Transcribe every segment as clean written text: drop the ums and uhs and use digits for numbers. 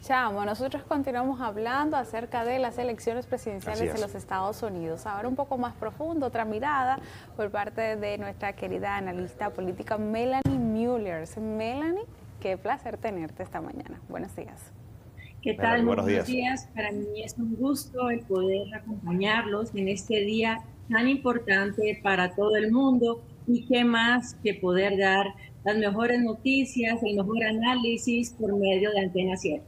Chamo, nosotros continuamos hablando acerca de las elecciones presidenciales de los Estados Unidos. Ahora un poco más profundo, otra mirada por parte de nuestra querida analista política Melanie Mueller. Melanie, qué placer tenerte esta mañana. Buenos días. ¿Qué tal? Buenos días. Para mí es un gusto el poder acompañarlos en este día tan importante para todo el mundo, y qué más que poder dar las mejores noticias, el mejor análisis por medio de Antena 7.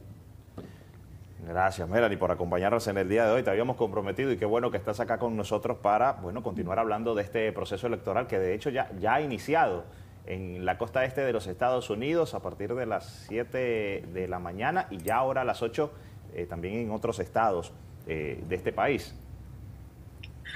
Gracias, Melanie, por acompañarnos en el día de hoy. Te habíamos comprometido y qué bueno que estás acá con nosotros para, continuar hablando de este proceso electoral que de hecho ya ha iniciado en la costa este de los Estados Unidos a partir de las 7 de la mañana y ya ahora a las 8 también en otros estados de este país.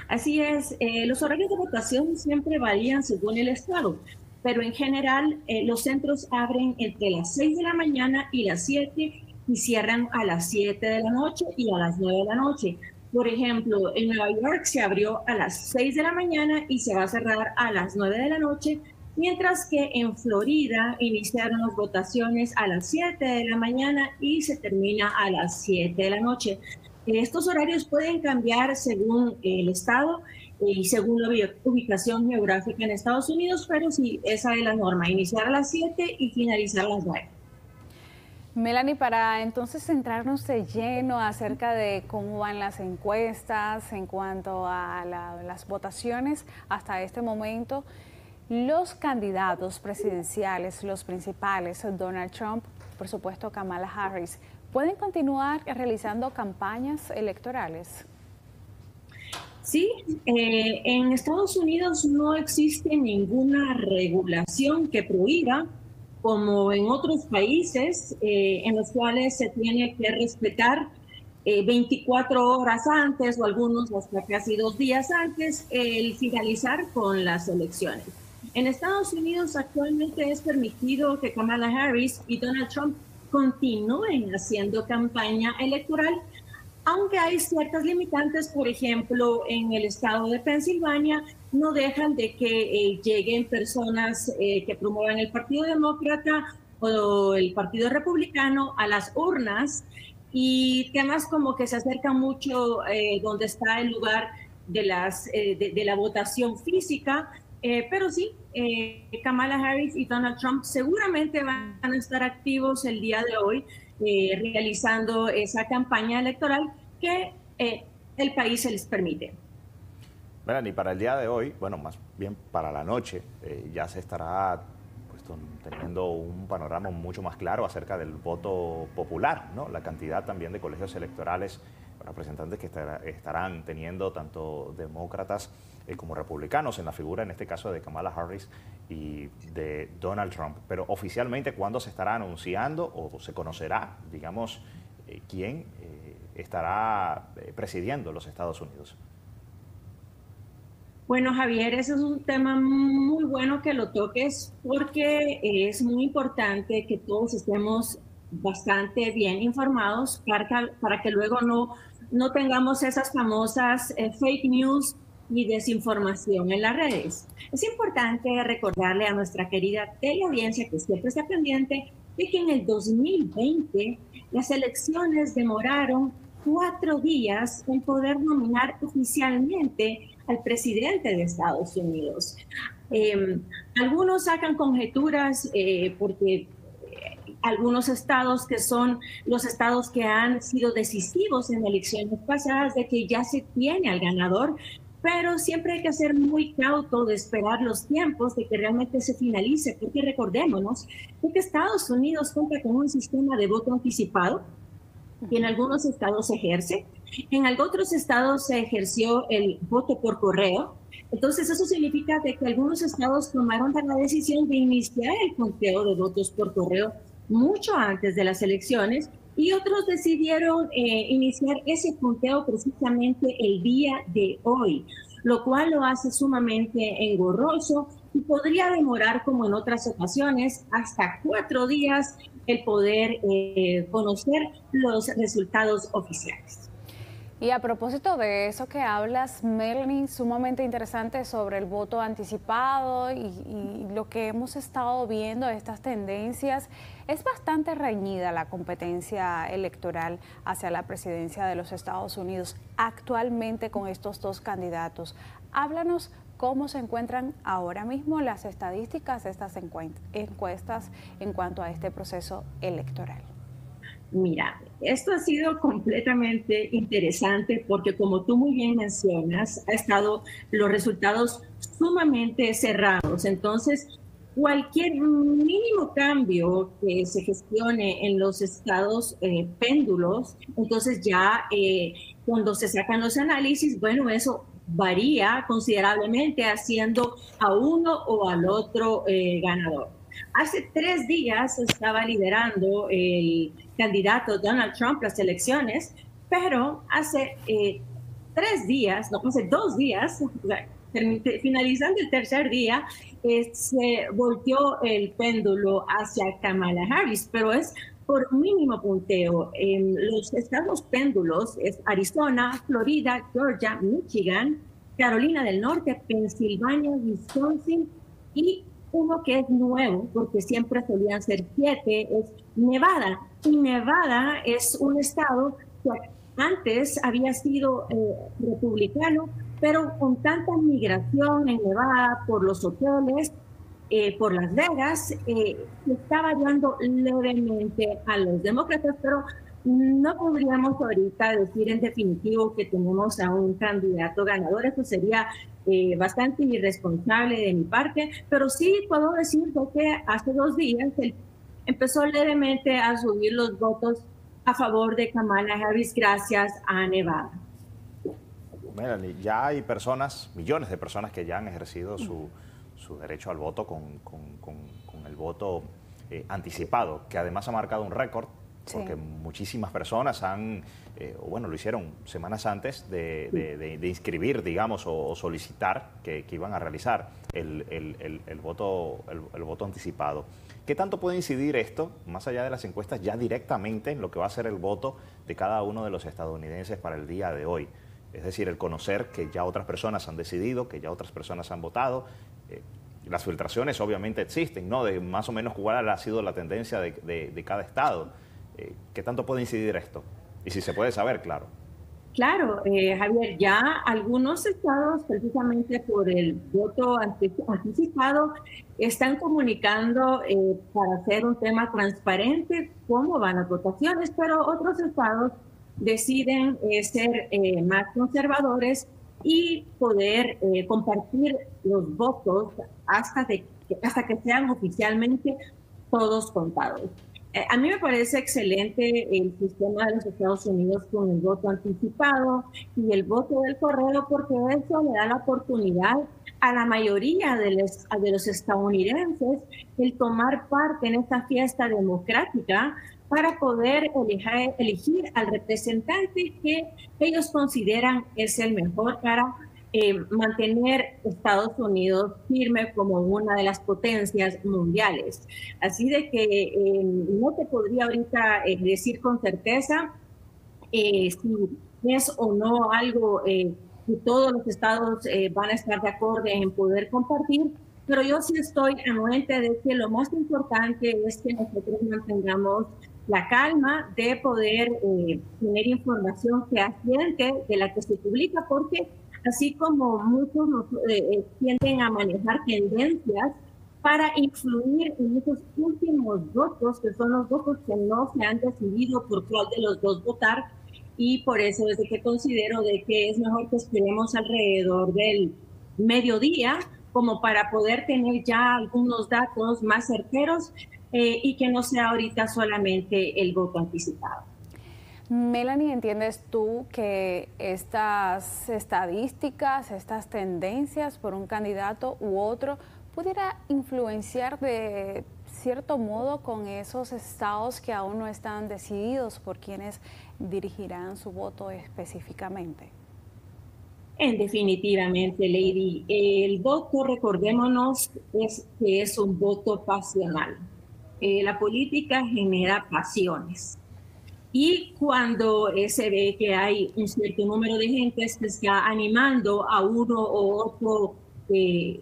Así es, los horarios de votación siempre varían según el estado, pero en general los centros abren entre las 6 de la mañana y las 7 y cierran a las 7 de la noche y a las 9 de la noche. Por ejemplo, en Nueva York se abrió a las 6 de la mañana y se va a cerrar a las 9 de la noche, mientras que en Florida iniciaron las votaciones a las 7 de la mañana y se termina a las 7 de la noche. Estos horarios pueden cambiar según el estado y según la ubicación geográfica en Estados Unidos, pero sí, esa es la norma, iniciar a las 7 y finalizar a las 9. Melanie, para entonces centrarnos de lleno acerca de cómo van las encuestas en cuanto a las votaciones hasta este momento, los candidatos presidenciales, los principales, Donald Trump, por supuesto Kamala Harris, ¿pueden continuar realizando campañas electorales? Sí, en Estados Unidos no existe ninguna regulación que prohíba, como en otros países en los cuales se tiene que respetar 24 horas antes o algunos hasta casi 2 días antes el finalizar con las elecciones. En Estados Unidos actualmente es permitido que Kamala Harris y Donald Trump continúen haciendo campaña electoral, aunque hay ciertas limitantes. Por ejemplo, en el estado de Pensilvania no dejan de que lleguen personas que promuevan el Partido Demócrata o el Partido Republicano a las urnas, y temas como que se acercan mucho donde está el lugar de la votación física. Pero sí, Kamala Harris y Donald Trump seguramente van a estar activos el día de hoy realizando esa campaña electoral que el país se les permite. Melanie, para el día de hoy, más bien para la noche, ya se estará teniendo un panorama mucho más claro acerca del voto popular, ¿no? La cantidad también de colegios electorales, representantes que estarán teniendo tanto demócratas como republicanos en la figura, en este caso, de Kamala Harris y de Donald Trump. Pero oficialmente, ¿cuándo se estará anunciando o se conocerá, digamos, quién estará presidiendo los Estados Unidos? Bueno, Javier, ese es un tema muy bueno que lo toques, porque es muy importante que todos estemos bastante bien informados para que luego no tengamos esas famosas fake news y desinformación en las redes. Es importante recordarle a nuestra querida teleaudiencia, que siempre está pendiente, de que en el 2020 las elecciones demoraron 4 días en poder nominar oficialmente al presidente de Estados Unidos. Algunos sacan conjeturas porque algunos estados, que son los estados que han sido decisivos en elecciones pasadas, de que ya se tiene al ganador, pero siempre hay que ser muy cauto de esperar los tiempos de que realmente se finalice, porque recordémonos que Estados Unidos cuenta con un sistema de voto anticipado que en algunos estados se ejerce, en otros estados se ejerció el voto por correo. Entonces eso significa que algunos estados tomaron la decisión de iniciar el conteo de votos por correo mucho antes de las elecciones, y otros decidieron iniciar ese conteo precisamente el día de hoy, lo cual lo hace sumamente engorroso y podría demorar, como en otras ocasiones, hasta 4 días el poder conocer los resultados oficiales. Y a propósito de eso que hablas, Melanie, sumamente interesante sobre el voto anticipado y lo que hemos estado viendo, estas tendencias, es bastante reñida la competencia electoral hacia la presidencia de los Estados Unidos actualmente con estos dos candidatos. Háblanos cómo se encuentran ahora mismo las estadísticas de estas encuestas en cuanto a este proceso electoral. Mira, esto ha sido completamente interesante porque, como tú muy bien mencionas, ha estado los resultados sumamente cerrados. Entonces, cualquier mínimo cambio que se gestione en los estados péndulos, entonces ya cuando se sacan los análisis, bueno, eso varía considerablemente haciendo a uno o al otro ganador. Hace 3 días estaba liderando el candidato Donald Trump las elecciones, pero hace 3 días, no, hace 2 días, finalizando el tercer día, se volteó el péndulo hacia Kamala Harris, pero es por mínimo punteo. En los estados péndulos es Arizona, Florida, Georgia, Michigan, Carolina del Norte, Pensilvania, Wisconsin y uno que es nuevo, porque siempre solían ser 7, es Nevada. Y Nevada es un estado que antes había sido republicano, pero con tanta migración en Nevada por los hoteles, por Las Vegas, se está variando levemente a los demócratas, pero no podríamos ahorita decir en definitivo que tenemos a un candidato ganador. Eso sería bastante irresponsable de mi parte, pero sí puedo decir que hace 2 días empezó levemente a subir los votos a favor de Kamala Harris gracias a Nevada. Melanie, ya hay personas, millones de personas que ya han ejercido su derecho al voto con el voto anticipado, que además ha marcado un récord, porque muchísimas personas lo hicieron semanas antes de inscribir, digamos, o solicitar que iban a realizar el voto anticipado. ¿Qué tanto puede incidir esto, más allá de las encuestas, ya directamente en lo que va a ser el voto de cada uno de los estadounidenses para el día de hoy? Es decir, el conocer que ya otras personas han decidido, que ya otras personas han votado. Las filtraciones obviamente existen, ¿no? De más o menos cuál ha sido la tendencia de cada estado. ¿Qué tanto puede incidir esto? Y si se puede saber, claro. Claro, Javier, ya algunos estados, precisamente por el voto anticipado, están comunicando para hacer un tema transparente cómo van las votaciones, pero otros estados deciden ser más conservadores y poder compartir los votos hasta que sean oficialmente todos contados. A mí me parece excelente el sistema de los Estados Unidos con el voto anticipado y el voto del correo, porque eso le da la oportunidad a la mayoría de los estadounidenses el tomar parte en esta fiesta democrática para poder elegir al representante que ellos consideran es el mejor para mantener Estados Unidos firme como una de las potencias mundiales. Así de que no te podría ahorita decir con certeza si es o no algo que todos los estados van a estar de acuerdo en poder compartir, pero yo sí estoy anuente de que lo más importante es que nosotros mantengamos la calma de poder tener información fehaciente de la que se publica, porque así como muchos tienden a manejar tendencias para influir en esos últimos votos, que son los votos que no se han decidido por cuál de los dos votar, y por eso es de que considero de que es mejor que esperemos alrededor del mediodía como para poder tener ya algunos datos más certeros y que no sea ahorita solamente el voto anticipado. Melanie, ¿entiendes tú que estas estadísticas, estas tendencias por un candidato u otro pudiera influenciar de cierto modo con esos estados que aún no están decididos por quienes dirigirán su voto específicamente? Definitivamente, Lady. El voto, recordémonos, que es un voto pasional. La política genera pasiones. Y cuando se ve que hay un cierto número de gente que está animando a uno o otro que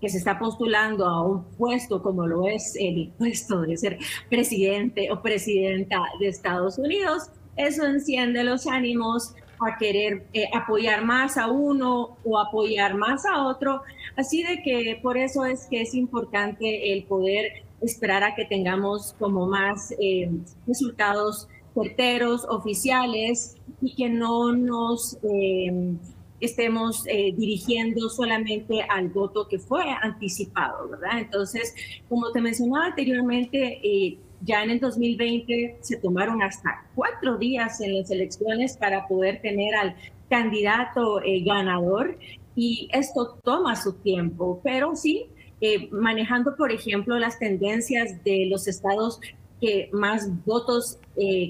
se está postulando a un puesto como lo es el puesto de ser presidente o presidenta de Estados Unidos, eso enciende los ánimos a querer apoyar más a uno o apoyar más a otro. Así de que por eso es que es importante el poder esperar a que tengamos como más resultados certeros, oficiales, y que no nos estemos dirigiendo solamente al voto que fue anticipado, ¿verdad? Entonces, como te mencionaba anteriormente, ya en el 2020 se tomaron hasta 4 días en las elecciones para poder tener al candidato ganador, y esto toma su tiempo, pero sí, manejando, por ejemplo, las tendencias de los estados que más votos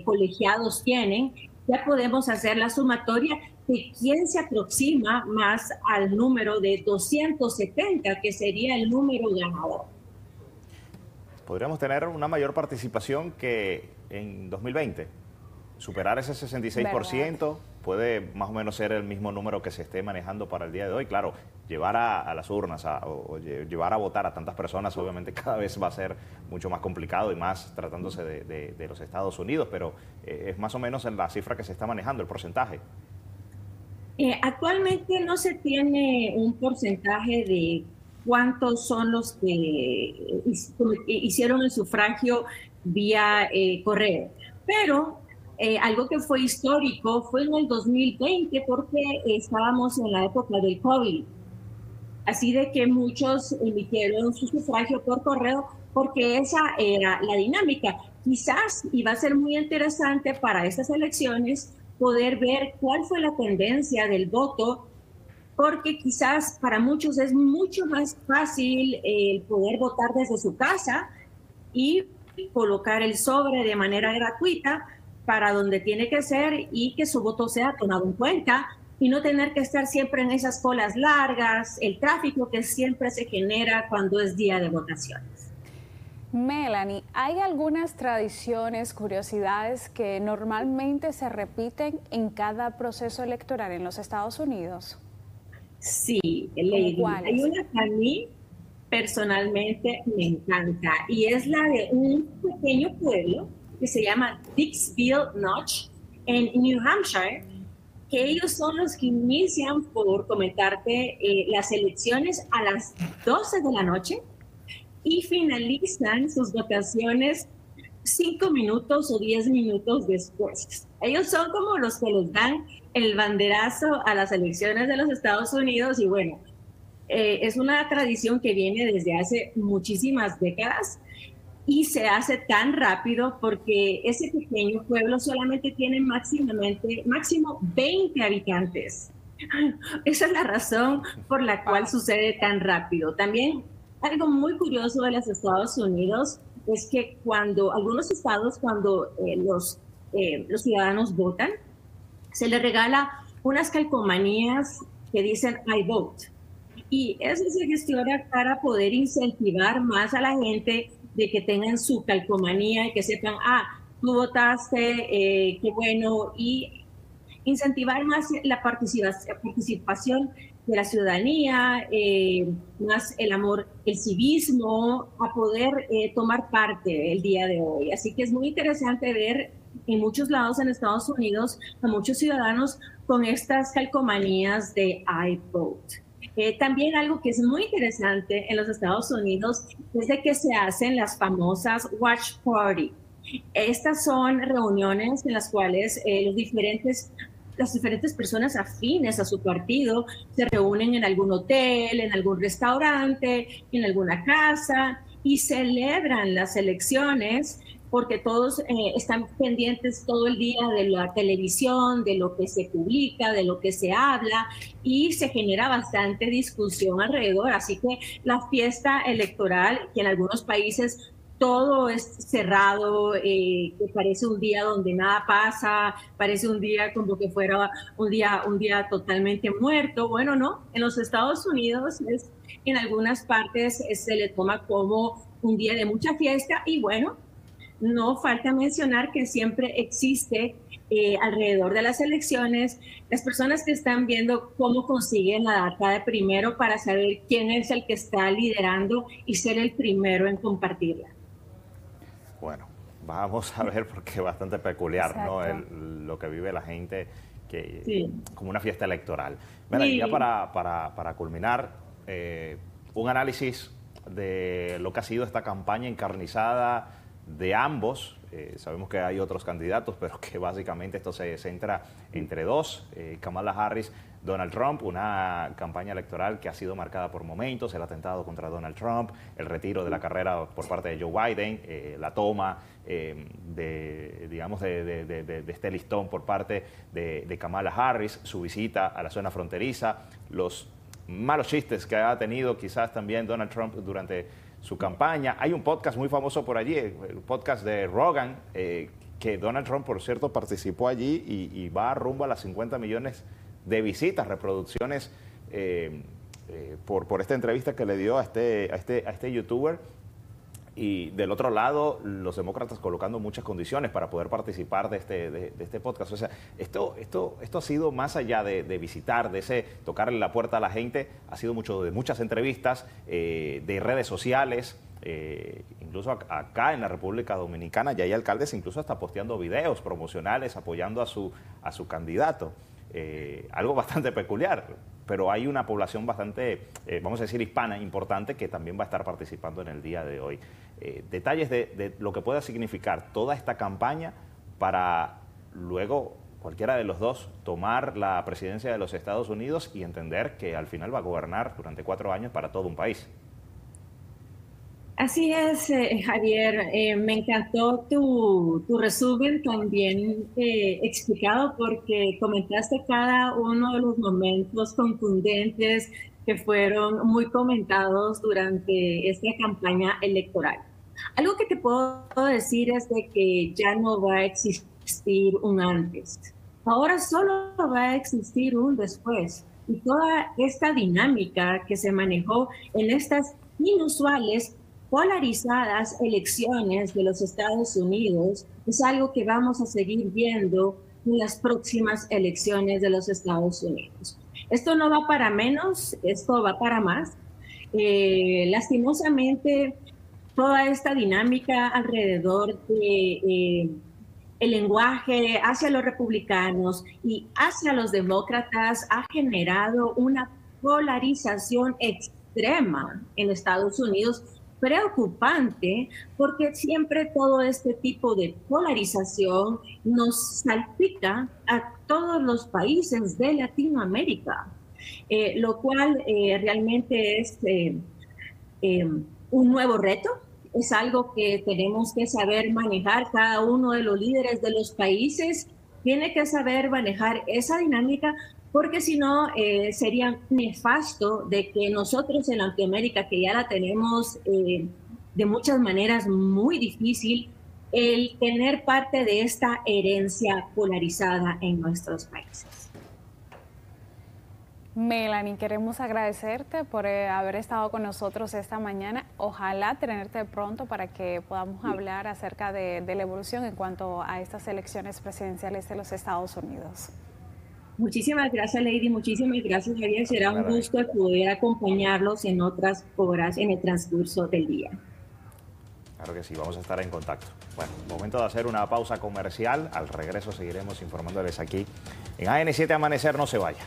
colegiados tienen, ya podemos hacer la sumatoria de quién se aproxima más al número de 270, que sería el número ganador. Podríamos tener una mayor participación que en 2020. Superar ese 66% puede más o menos ser el mismo número que se esté manejando para el día de hoy. Claro, llevar a las urnas o llevar a votar a tantas personas obviamente cada vez va a ser mucho más complicado, y más tratándose de los Estados Unidos, pero es más o menos en la cifra que se está manejando, el porcentaje. Actualmente no se tiene un porcentaje de cuántos son los que hicieron el sufragio vía correo, pero algo que fue histórico fue en el 2020, porque estábamos en la época del COVID. Así de que muchos emitieron su sufragio por correo, porque esa era la dinámica. Quizás iba a ser muy interesante para estas elecciones poder ver cuál fue la tendencia del voto, porque quizás para muchos es mucho más fácil poder votar desde su casa y colocar el sobre de manera gratuita para donde tiene que ser, y que su voto sea tomado en cuenta, y no tener que estar siempre en esas colas largas, el tráfico que siempre se genera cuando es día de votaciones. Melanie, ¿hay algunas tradiciones, curiosidades que normalmente se repiten en cada proceso electoral en los Estados Unidos? Sí, Lady, hay una que a mí personalmente me encanta, y es la de un pequeño pueblo que se llama Dixville Notch, en New Hampshire, que ellos son los que inician por comentarte las elecciones a las 12 de la noche y finalizan sus votaciones 5 minutos o 10 minutos después. Ellos son como los que les dan el banderazo a las elecciones de los Estados Unidos, y bueno, es una tradición que viene desde hace muchísimas décadas, y se hace tan rápido porque ese pequeño pueblo solamente tiene máximo 20 habitantes. Esa es la razón por la cual sucede tan rápido. También algo muy curioso de los Estados Unidos es que algunos estados, cuando los ciudadanos votan, se les regala unas calcomanías que dicen I vote. Y eso se gestiona para poder incentivar más a la gente de que tengan su calcomanía y que sepan, tú votaste, qué bueno, y incentivar más la participación de la ciudadanía, más el amor, el civismo, a poder tomar parte el día de hoy. Así que es muy interesante ver en muchos lados en Estados Unidos a muchos ciudadanos con estas calcomanías de I vote. También algo que es muy interesante en los Estados Unidos es de que se hacen las famosas watch party. Estas son reuniones en las cuales las diferentes personas afines a su partido se reúnen en algún hotel, en algún restaurante, en alguna casa, y celebran las elecciones, porque todos están pendientes todo el día de la televisión, de lo que se publica, de lo que se habla, y se genera bastante discusión alrededor. Así que la fiesta electoral, que en algunos países todo es cerrado, que parece un día donde nada pasa, parece un día como que fuera un día totalmente muerto. Bueno, no, en los Estados Unidos en algunas partes se le toma como un día de mucha fiesta, y bueno, no falta mencionar que siempre existe alrededor de las elecciones las personas que están viendo cómo consiguen la data de primero para saber quién es el que está liderando y ser el primero en compartirla. Bueno, vamos a ver porque es bastante peculiar, ¿no? Lo que vive la gente, que sí, como una fiesta electoral. Mira, sí. Ya para culminar, un análisis de lo que ha sido esta campaña encarnizada de ambos. Sabemos que hay otros candidatos, pero que básicamente esto se centra entre dos, Kamala Harris, Donald Trump, una campaña electoral que ha sido marcada por momentos, el atentado contra Donald Trump, el retiro de la carrera por parte de Joe Biden, la toma de este listón por parte de Kamala Harris, su visita a la zona fronteriza, los malos chistes que ha tenido quizás también Donald Trump durante su campaña. Hay un podcast muy famoso por allí, el podcast de Rogan, que Donald Trump, por cierto, participó allí y va rumbo a las 50 millones de visitas, reproducciones por esta entrevista que le dio a este youtuber. Y del otro lado, los demócratas colocando muchas condiciones para poder participar de este podcast. O sea, esto ha sido más allá de visitar, de ese tocarle la puerta a la gente, ha sido de muchas entrevistas, de redes sociales, incluso acá en la República Dominicana ya hay alcaldes incluso hasta posteando videos promocionales apoyando a su candidato. Algo bastante peculiar, pero hay una población bastante, vamos a decir, hispana importante que también va a estar participando en el día de hoy. Detalles de lo que pueda significar toda esta campaña para luego cualquiera de los dos tomar la presidencia de los Estados Unidos y entender que al final va a gobernar durante 4 años para todo un país. Así es, Javier. Me encantó tu resumen también explicado porque comentaste cada uno de los momentos contundentes que fueron muy comentados durante esta campaña electoral. Algo que te puedo decir es de que ya no va a existir un antes. Ahora solo va a existir un después. Y toda esta dinámica que se manejó en estas inusuales polarizadas elecciones de los Estados Unidos es algo que vamos a seguir viendo en las próximas elecciones de los Estados Unidos. Esto no va para menos, esto va para más. Lastimosamente, toda esta dinámica alrededor de el lenguaje hacia los republicanos y hacia los demócratas ha generado una polarización extrema en Estados Unidos, preocupante, porque siempre todo este tipo de polarización nos salpica a todos los países de Latinoamérica, lo cual realmente es un nuevo reto. Es algo que tenemos que saber manejar. Cada uno de los líderes de los países tiene que saber manejar esa dinámica, porque si no sería nefasto de que nosotros en Latinoamérica, que ya la tenemos de muchas maneras muy difícil, el tener parte de esta herencia polarizada en nuestros países. Melanie, queremos agradecerte por haber estado con nosotros esta mañana. Ojalá tenerte pronto para que podamos hablar acerca de la evolución en cuanto a estas elecciones presidenciales de los Estados Unidos. Muchísimas gracias, Lady. Muchísimas gracias, Javier. Será un gusto poder acompañarlos en otras horas en el transcurso del día. Claro que sí, vamos a estar en contacto. Bueno, momento de hacer una pausa comercial. Al regreso seguiremos informándoles aquí en AN7 Amanecer. No se vaya.